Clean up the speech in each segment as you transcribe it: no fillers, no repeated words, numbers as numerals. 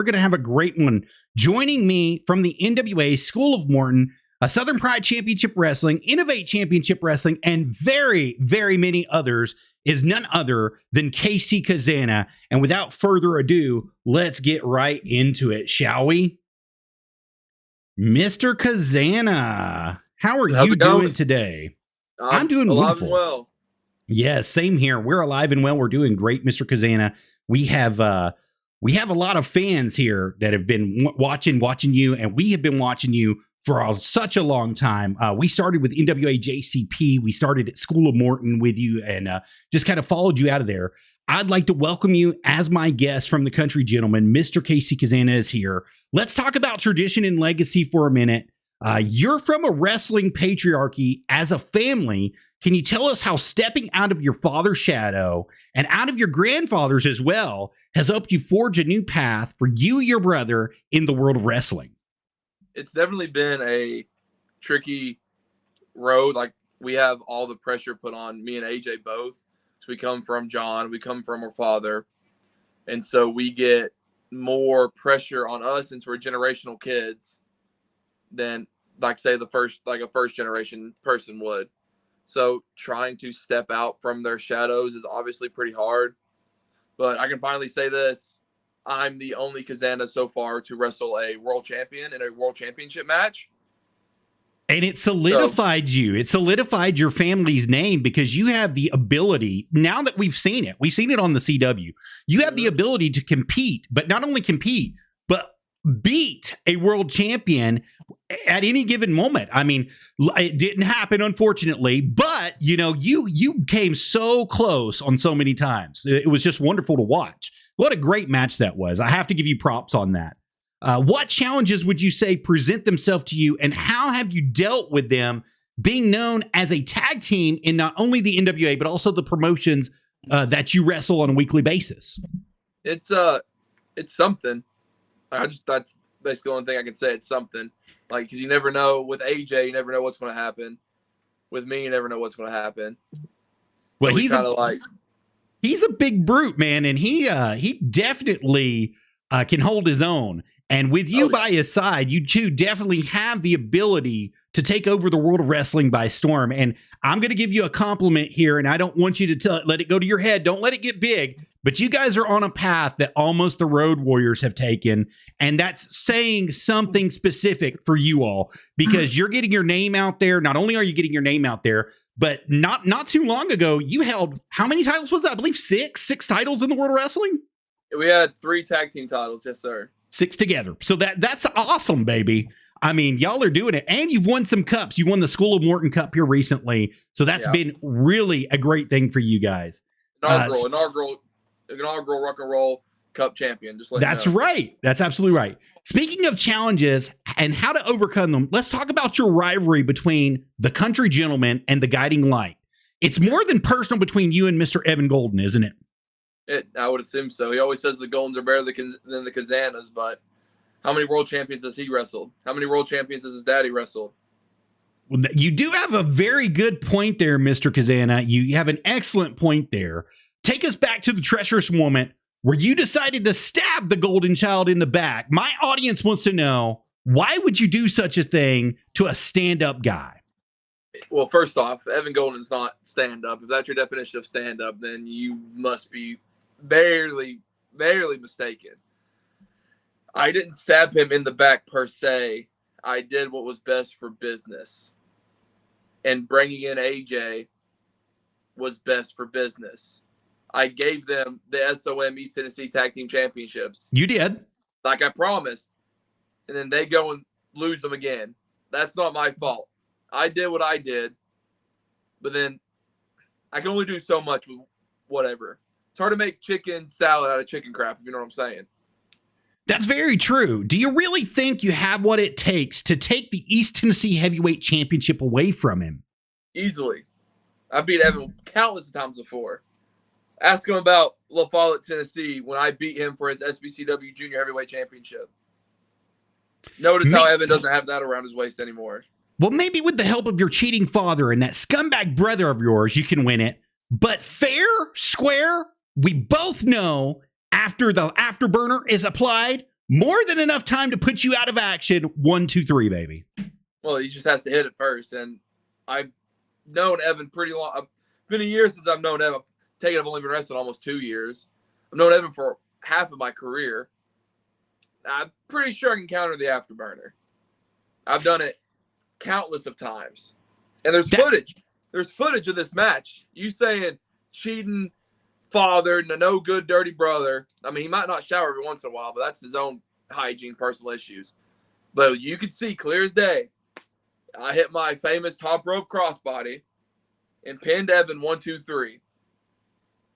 We're going to have a great one. Joining me from the NWA School of Morton, a Southern Pride Championship Wrestling, Innovate Championship Wrestling, and very, very many others is none other than Casey Cazana. And without further ado, let's get right into it, shall we? Mr. Cazana, how are you doing today? I'm doing wonderful. And well. Yes, same here. We're alive and well. We're doing great, Mr. Cazana. We have a lot of fans here that have been watching you, and we have been watching you for such a long time. We started with NWA JCP. We started at School of Morton with you and just kind of followed you out of there. I'd like to welcome you as my guest from the Country Gentleman. Mr. Casey Cazana is here. Let's talk about tradition and legacy for a minute. You're from a wrestling patriarchy as a family. Can you tell us how stepping out of your father's shadow and out of your grandfather's as well has helped you forge a new path for you and your brother in the world of wrestling? It's definitely been a tricky road. Like, we have all the pressure put on me and AJ both. So we come from John, we come from our father. And so we get more pressure on us since we're generational kids than, like, say, a first generation person would. So trying to step out from their shadows is obviously pretty hard. But I can finally say this: I'm the only Cazana so far to wrestle a world champion in a world championship match. And it solidified you. It solidified your family's name because you have the ability, now that we've seen it on the CW, you have the ability to compete, but not only compete, but beat a world champion at any given moment. I mean, it didn't happen, unfortunately, but you came so close on so many times. It was just wonderful to watch. What a great match that was. I have to give you props on that. What challenges would you say present themselves to you, and how have you dealt with them being known as a tag team in not only the NWA, but also the promotions that you wrestle on a weekly basis? It's something. That's basically the only thing I can say. It's something. Like, because you never know. With AJ, you never know what's going to happen. With me, you never know what's going to happen. Well, so he's a big brute, man, and he definitely can hold his own. And with you by his side, you two definitely have the ability to take over the world of wrestling by storm. And I'm going to give you a compliment here, and I don't want you to let it go to your head. Don't let it get big. But you guys are on a path that almost the Road Warriors have taken, and that's saying something specific for you all, because you're getting your name out there. Not only are you getting your name out there, but not too long ago, you held, how many titles was that? I believe six titles in the world of wrestling. We had 3 tag team titles, yes, sir. 6 together. So that's awesome, baby. I mean, y'all are doing it. And you've won some cups. You won the School of Morton Cup here recently. So that's been really a great thing for you guys. Inaugural Rock and Roll Cup champion. That's right. That's absolutely right. Speaking of challenges and how to overcome them, let's talk about your rivalry between the Country Gentleman and the Guiding Light. It's more than personal between you and Mr. Evan Golden, isn't it? I would assume so. He always says the Goldens are better than the Cazanas, but how many world champions has he wrestled? How many world champions has his daddy wrestled? Well, you do have a very good point there, Mr. Cazana. You have an excellent point there. Take us back to the treacherous moment where you decided to stab the golden child in the back. My audience wants to know, why would you do such a thing to a stand-up guy? Well, first off, Evan Golden's not stand-up. If that's your definition of stand-up, then you must be barely mistaken. I didn't stab him in the back per se. I did what was best for business. And bringing in AJ was best for business. I gave them the SOM East Tennessee Tag Team Championships. You did. Like I promised. And then they go and lose them again. That's not my fault. I did what I did. But then I can only do so much with whatever. It's hard to make chicken salad out of chicken crap, if you know what I'm saying. That's very true. Do you really think you have what it takes to take the East Tennessee Heavyweight Championship away from him? Easily. I beat Evan countless times before. Ask him about La Follette, Tennessee, when I beat him for his SBCW Junior Heavyweight Championship. Notice how Evan doesn't have that around his waist anymore. Well, maybe with the help of your cheating father and that scumbag brother of yours, you can win it. But fair, square, we both know after the afterburner is applied, More than enough time to put you out of action. 1, 2, 3, baby. Well, he just has to hit it first. And I've known Evan pretty long. It's been a year since I've known Evan. I've only been wrestling almost 2 years. I've known Evan for half of my career. I'm pretty sure I can counter the afterburner. I've done it countless of times. And there's footage. There's footage of this match. You saying cheating father, no good, dirty brother. I mean, he might not shower every once in a while, but that's his own hygiene, personal issues. But you could see clear as day. I hit my famous top rope crossbody and pinned Evan 1, 2, 3.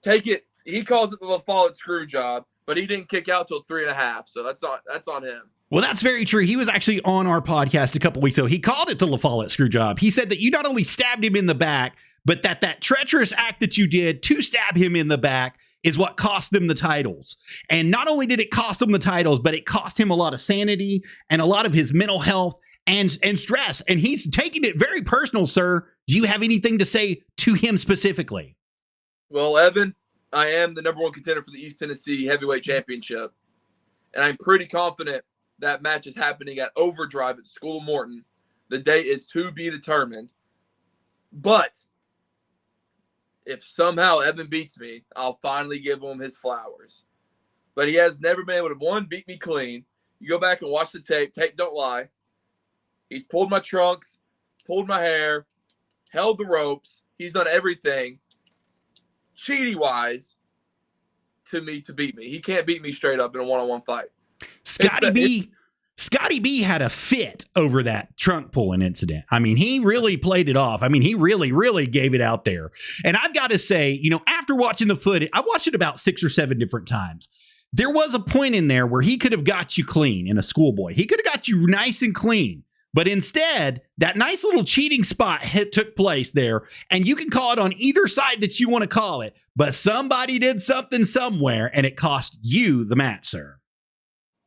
Take it. He calls it the LaFollette screw job, but he didn't kick out till 3.5. So that's on him. Well, that's very true. He was actually on our podcast a couple weeks ago. He called it the LaFollette screw job. He said that you not only stabbed him in the back, but that treacherous act that you did to stab him in the back is what cost them the titles. And not only did it cost him the titles, but it cost him a lot of sanity and a lot of his mental health and stress. And he's taking it very personal, sir. Do you have anything to say to him specifically? Well, Evan, I am the #1 contender for the East Tennessee Heavyweight Championship. And I'm pretty confident that match is happening at Overdrive at the School of Morton. The date is to be determined. But if somehow Evan beats me, I'll finally give him his flowers. But he has never been able to, one, beat me clean. You go back and watch the tape. Tape don't lie. He's pulled my trunks, pulled my hair, held the ropes. He's done everything, cheaty-wise, to beat me. He can't beat me straight up in a one-on-one fight. Scotty B had a fit over that trunk pulling incident. I mean, he really played it off. I mean, he really, really gave it out there. And I've got to say, after watching the footage, I watched it about 6 or 7 different times. There was a point in there where he could have got you clean in a schoolboy. He could have got you nice and clean. But instead, that nice little cheating spot took place there. And you can call it on either side that you want to call it. But somebody did something somewhere, and it cost you the match, sir.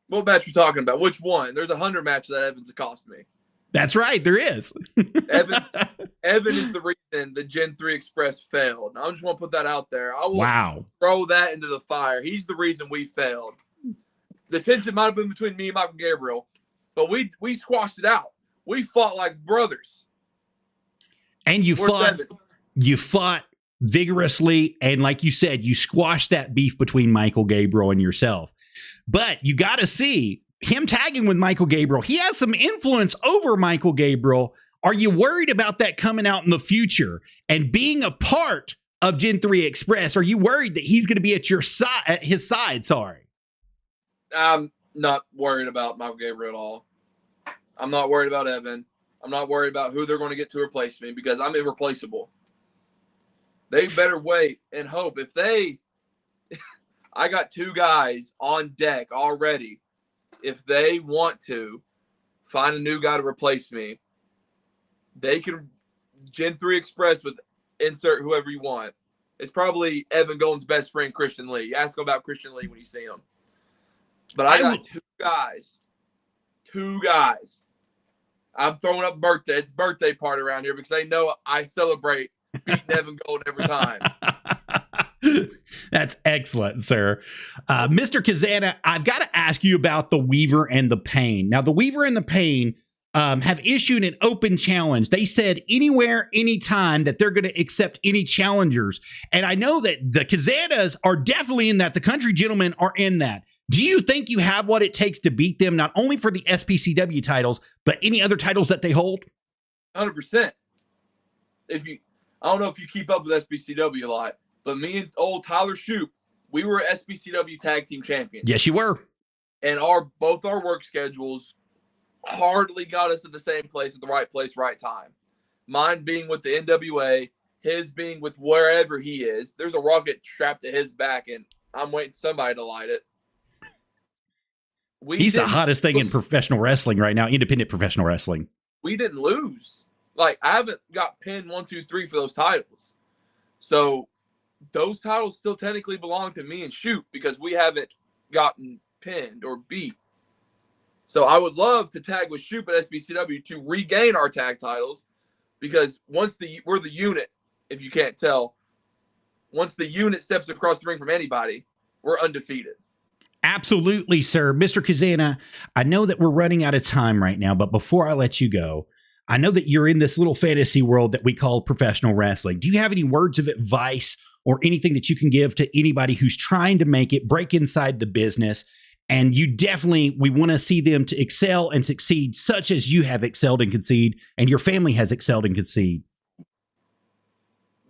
What match are you talking about? Which one? There's 100 matches that Evans cost me. That's right. There is. Evan is the reason the Gen 3 Express failed. I just want to put that out there. I will throw that into the fire. He's the reason we failed. The tension might have been between me and Michael Gabriel, but we squashed it out. We fought like brothers. And you fought vigorously. And like you said, you squashed that beef between Michael Gabriel and yourself. But you got to see him tagging with Michael Gabriel. He has some influence over Michael Gabriel. Are you worried about that coming out in the future and being a part of Gen 3 Express? Are you worried that he's going to be at your side, at his side? Sorry. I'm not worried about Michael Gabriel at all. I'm not worried about Evan. I'm not worried about who they're going to get to replace me because I'm irreplaceable. They better wait and hope. I got 2 guys on deck already. If they want to find a new guy to replace me, they can Gen 3 Express with insert whoever you want. It's probably Evan Golden's best friend, Christian Lee. You ask him about Christian Lee when you see him. But I got 2 guys. 2 guys. I'm throwing up birthday. It's birthday party around here because they know I celebrate beating Evan Golden every time. That's excellent, sir. Mr. Cazana, I've got to ask you about the Weaver and the Pain. Now, the Weaver and the Pain have issued an open challenge. They said anywhere, anytime that they're going to accept any challengers. And I know that the Cazanas are definitely in that. The Country Gentlemen are in that. Do you think you have what it takes to beat them, not only for the SPCW titles, but any other titles that they hold? 100%. I don't know if you keep up with SPCW a lot, but me and old Tyler Shoup, we were SPCW tag team champions. Yes, you were. And both our work schedules hardly got us at the same place at the right place, right time. Mine being with the NWA, his being with wherever he is. There's a rocket strapped to his back, and I'm waiting for somebody to light it. He's the hottest thing in professional wrestling right now, independent professional wrestling. We didn't lose. Like, I haven't got pinned 1, 2, 3 for those titles. So those titles still technically belong to me and Shoup because we haven't gotten pinned or beat. So I would love to tag with Shoup at SBCW to regain our tag titles because we're the unit, if you can't tell, once the unit steps across the ring from anybody, we're undefeated. Absolutely, sir. Mr. Cazana, I know that we're running out of time right now, but before I let you go, I know that you're in this little fantasy world that we call professional wrestling. Do you have any words of advice or anything that you can give to anybody who's trying to make it, break inside the business? And we want to see them to excel and succeed, such as you have excelled and concede, and your family has excelled and concede.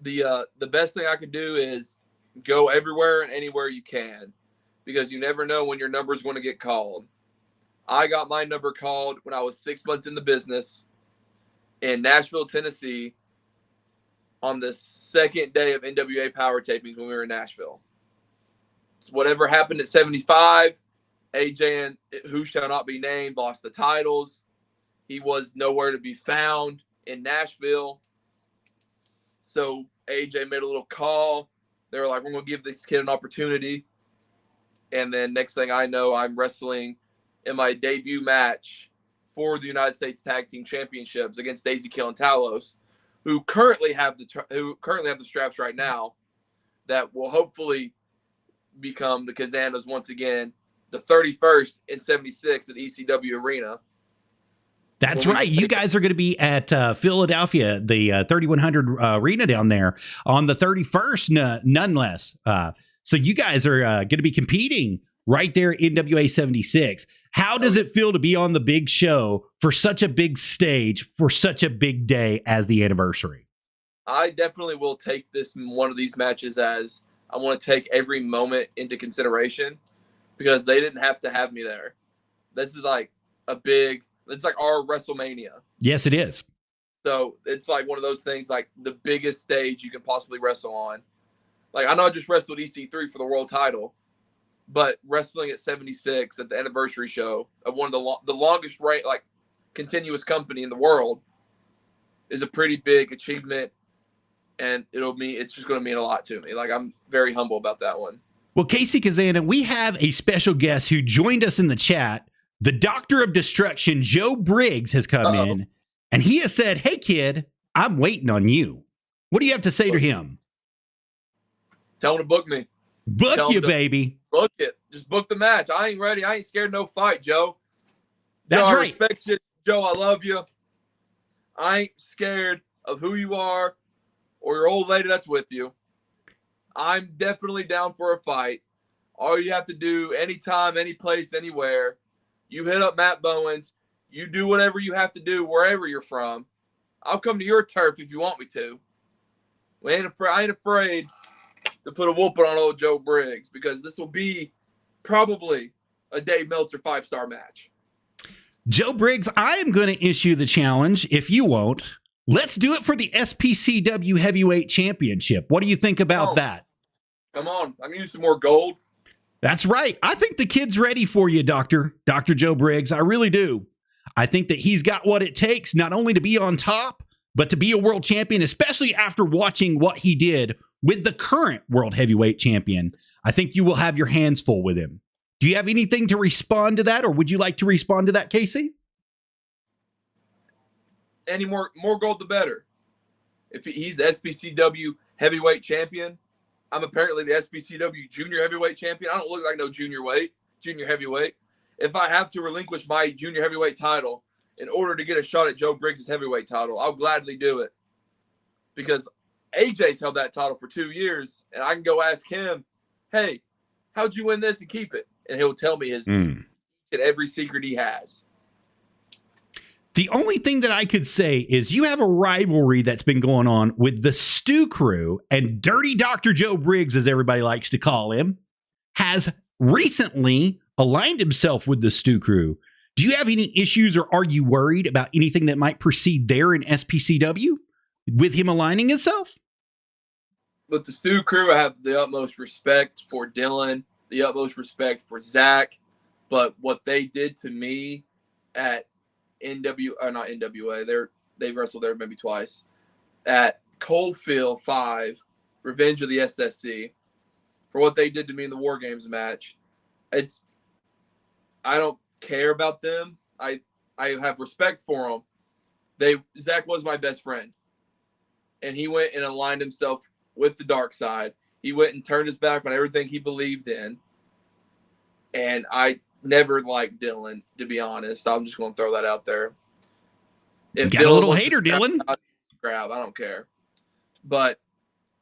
The best thing I can do is go everywhere and anywhere you can, because you never know when your number is going to get called. I got my number called when I was 6 months in the business in Nashville, Tennessee, on the second day of NWA Power tapings when we were in Nashville. So whatever happened at 75, AJ and who shall not be named lost the titles. He was nowhere to be found in Nashville. So AJ made a little call. They were like, we're going to give this kid an opportunity. And then next thing I know, I'm wrestling in my debut match for the United States Tag Team Championships against Daisy Kill and Talos, who currently have the straps right now, that will hopefully become the Cazanas once again, the 31st in 76 at ECW Arena. That's right. You guys are going to be at Philadelphia, the 3100 Arena down there on the 31st, none less. So you guys are going to be competing right there in NWA 76. How does it feel to be on the big show for such a big stage, for such a big day as the anniversary? I definitely will take one of these matches as I want to take every moment into consideration, because they didn't have to have me there. This is like it's like our WrestleMania. Yes, it is. So it's like one of those things, like the biggest stage you can possibly wrestle on. Like, I know I just wrestled EC3 for the world title, but wrestling at 76 at the anniversary show of one of the longest reign, like continuous company in the world, is a pretty big achievement, and it's just going to mean a lot to me. Like, I'm very humble about that one. Well, Casey Cazana, we have a special guest who joined us in the chat. The Doctor of Destruction, Joe Briggs, has come in, and he has said, hey, kid, I'm waiting on you. What do you have to say to him? Tell him to book me. Book you, baby. Book it. Just book the match. I ain't ready. I ain't scared of no fight, Joe. That's Joe, right. I respect you. Joe, I love you. I ain't scared of who you are or your old lady that's with you. I'm definitely down for a fight. All you have to do, anytime, any place, anywhere, you hit up Matt Bowens. You do whatever you have to do wherever you're from. I'll come to your turf if you want me to. I ain't afraid to put a whooping on old Joe Briggs, because this will be probably a Dave Meltzer 5-star match. Joe Briggs, I am going to issue the challenge if you won't. Let's do it for the SPCW Heavyweight Championship. What do you think about that? Come on. I can use some more gold. That's right. I think the kid's ready for you, Dr. Joe Briggs. I really do. I think that he's got what it takes, not only to be on top, but to be a world champion, especially after watching what he did with the current world heavyweight champion. I think you will have your hands full with him. Do you have anything to respond to that, or would you like to respond to that, Casey? Any more gold, the better. If he's the SPCW heavyweight champion, I'm apparently the SPCW junior heavyweight champion. I don't look like no junior heavyweight. If I have to relinquish my junior heavyweight title in order to get a shot at Joe Briggs' heavyweight title, I'll gladly do it. Because AJ's held that title for 2 years, and I can go ask him, hey, how'd you win this and keep it? And he'll tell me every secret he has. The only thing that I could say is you have a rivalry that's been going on with the Stew Crew, and Dirty Dr. Joe Briggs, as everybody likes to call him, has recently aligned himself with the Stew Crew. Do you have any issues, or are you worried about anything that might proceed there in SPCW with him aligning himself? With the Stew Crew, I have the utmost respect for Dylan, the utmost respect for Zach, but what they did to me at not NWA, they've wrestled there maybe twice, at Coalfield 5, Revenge of the SSC, for what they did to me in the War Games match. I don't care about them. I have respect for them. Zach was my best friend, and he went and aligned himself with the dark side. He went and turned his back on everything he believed in. And I never liked Dylan, to be honest. I'm just going to throw that out there. If got Dylan a little hater, Dylan. Grab, I don't care. But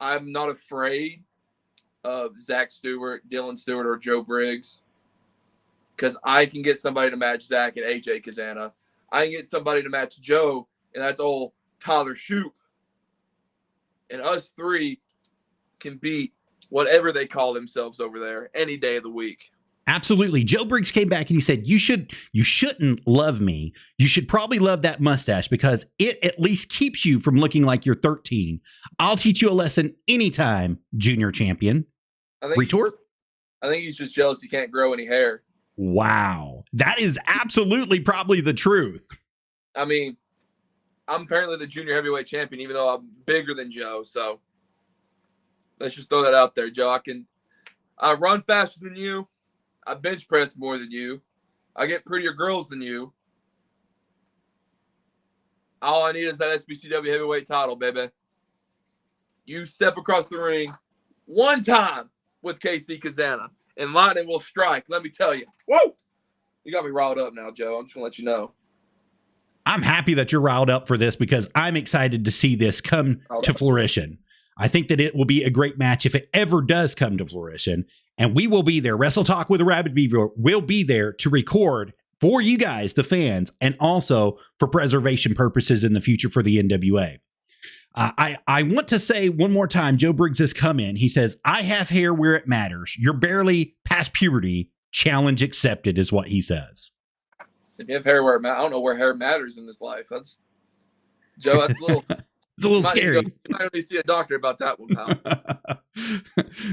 I'm not afraid of Zach Stewart, Dylan Stewart, or Joe Briggs, because I can get somebody to match Zach and AJ Cazana. I can get somebody to match Joe, and that's old Tyler Shoup. And us three can beat whatever they call themselves over there any day of the week. Absolutely. Joe Briggs came back and he said, you shouldn't love me. You should probably love that mustache because it at least keeps you from looking like you're 13. I'll teach you a lesson anytime, junior champion. Retort? I think he's just jealous he can't grow any hair. Wow. That is absolutely probably the truth. I mean, I'm apparently the junior heavyweight champion, even though I'm bigger than Joe. So let's just throw that out there, Joe. I run faster than you. I bench press more than you. I get prettier girls than you. All I need is that SBCW heavyweight title, baby. You step across the ring one time with KC Cazana, and lightning will strike. Let me tell you. Whoa! You got me riled up now, Joe. I'm just going to let you know. I'm happy that you're riled up for this because I'm excited to see this come to fruition. I think that it will be a great match if it ever does come to fruition. And we will be there. Wrestle Talk with Arabbidb3aver will be there to record for you guys, the fans, and also for preservation purposes in the future for the NWA. I want to say one more time, Joe Briggs has come in. He says, I have hair where it matters. You're barely past puberty. Challenge accepted is what he says. If you have hair where it matters, I don't know where hair matters in this life. Joe, that's a little... It's a little scary. You might only see a doctor about that one, pal.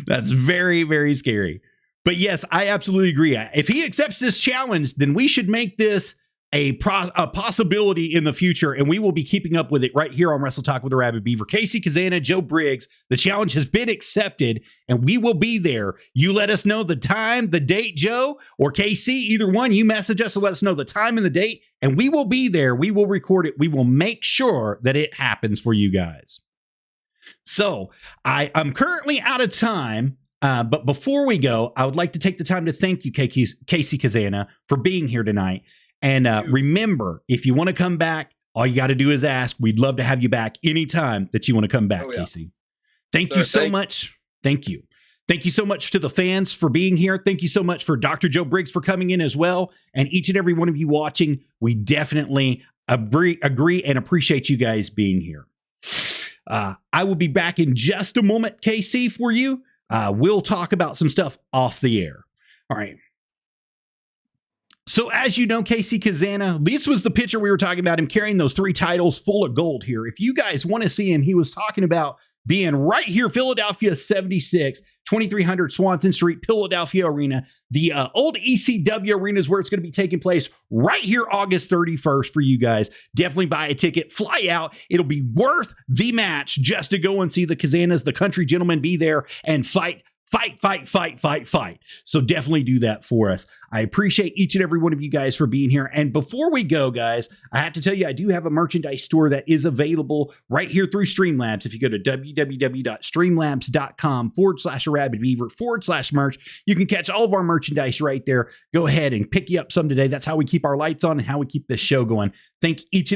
That's very, very scary. But yes, I absolutely agree. If he accepts this challenge, then we should make this a possibility in the future, and we will be keeping up with it right here on Wrestle Talk with Arabbidb3aver. KC Cazana, Joe Briggs, the challenge has been accepted, and we will be there. You let us know the time, the date, Joe, or KC, either one. You message us and let us know the time and the date, and we will be there. We will record it. We will make sure that it happens for you guys. So I'm currently out of time. But before we go, I would like to take the time to thank you, KC Cazana, for being here tonight. And remember, if you want to come back, all you got to do is ask. We'd love to have you back anytime that you want to come back, KC. Thank you so much. Thank you. Thank you so much to the fans for being here. Thank you so much for Dr. Joe Briggs for coming in as well. And each and every one of you watching, we definitely agree and appreciate you guys being here. I will be back in just a moment, KC, for you. We'll talk about some stuff off the air. All right. So as you know, KC Cazana, this was the picture we were talking about, him carrying those 3 titles full of gold here. If you guys want to see him, he was talking about being right here, Philadelphia 76, 2300 Swanson Street, Philadelphia Arena. The old ECW arena is where it's going to be taking place right here, August 31st for you guys. Definitely buy a ticket, fly out. It'll be worth the match just to go and see the Cazanas, the country gentlemen, be there and fight. So definitely do that for us. I appreciate each and every one of you guys for being here. And before we go, guys, I have to tell you, I do have a merchandise store that is available right here through Streamlabs. If you go to www.streamlabs.com/Arabbidb3aver/merch, you can catch all of our merchandise right there. Go ahead and pick you up some today. That's how we keep our lights on and how we keep this show going. Thank each and